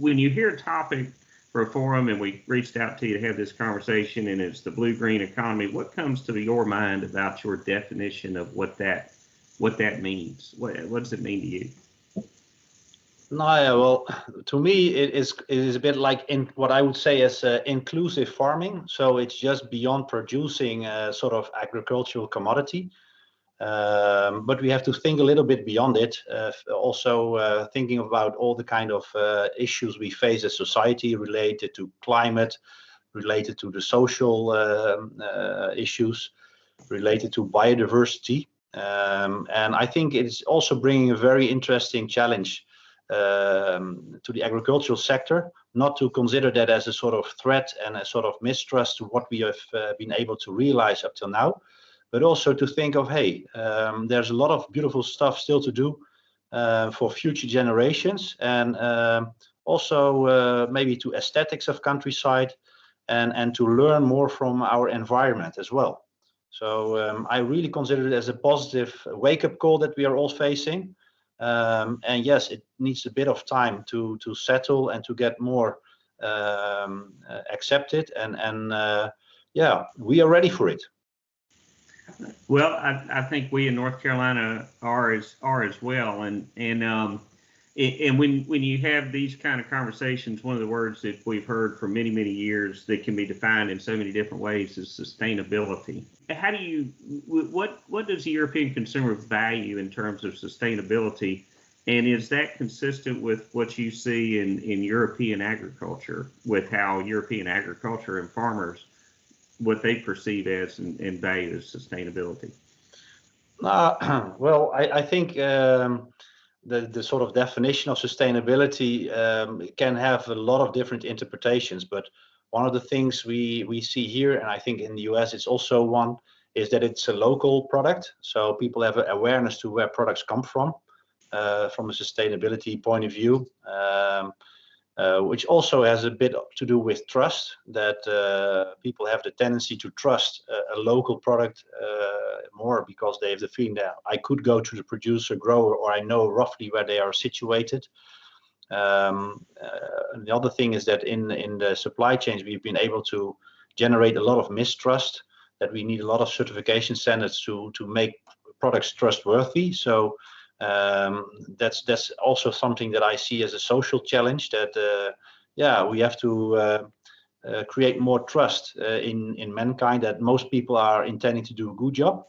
when you hear a topic for a forum, and we reached out to you to have this conversation, and it's the blue-green economy, what comes to your mind about your definition of what that means? What does it mean to you? No, yeah, well, to me, it is a bit like in what I would say as inclusive farming. So it's just beyond producing a sort of agricultural commodity. But we have to think a little bit beyond it, also thinking about all the kind of issues we face as society related to climate, related to the social issues, related to biodiversity. And I think it's also bringing a very interesting challenge to the agricultural sector, not to consider that as a sort of threat and a sort of mistrust to what we have been able to realize up till now, but also to think of, hey, there's a lot of beautiful stuff still to do for future generations, and also maybe to aesthetics of countryside, and to learn more from our environment as well. So I really consider it as a positive wake-up call that we are all facing. And yes, it needs a bit of time to settle and to get more accepted, and yeah, we are ready for it. Well, I think we in North Carolina are as well, and when you have these kind of conversations, one of the words that we've heard for many years that can be defined in so many different ways is sustainability. How do you, what does the European consumer value in terms of sustainability, and is that consistent with what you see in European agriculture, with how European agriculture and farmers, what they perceive as and value as sustainability? Well, I think the sort of definition of sustainability can have a lot of different interpretations, but one of the things we see here, and I think in the US it's also one, is that it's a local product. So people have awareness to where products come from a sustainability point of view, which also has a bit to do with trust, that people have the tendency to trust a local product more because they have the feeling that I could go to the producer, grower, or I know roughly where they are situated. The other thing is that in the supply chains, we've been able to generate a lot of mistrust, that we need a lot of certification standards to make products trustworthy. So that's also something that I see as a social challenge, that yeah, we have to create more trust in mankind, that most people are intending to do a good job.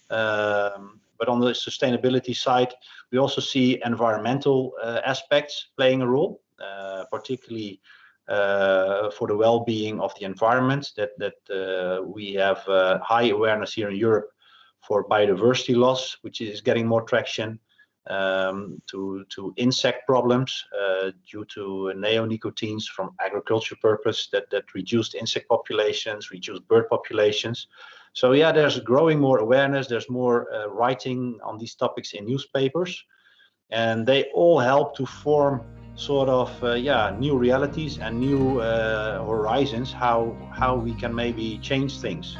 But on the sustainability side, we also see environmental aspects playing a role, particularly for the well-being of the environment, that we have high awareness here in Europe for biodiversity loss, which is getting more traction, to insect problems due to neonicotinoids from agriculture purpose that reduced insect populations, reduced bird populations. So yeah, there's growing more awareness, there's more writing on these topics in newspapers, and they all help to form sort of yeah, new realities and new horizons, how we can maybe change things.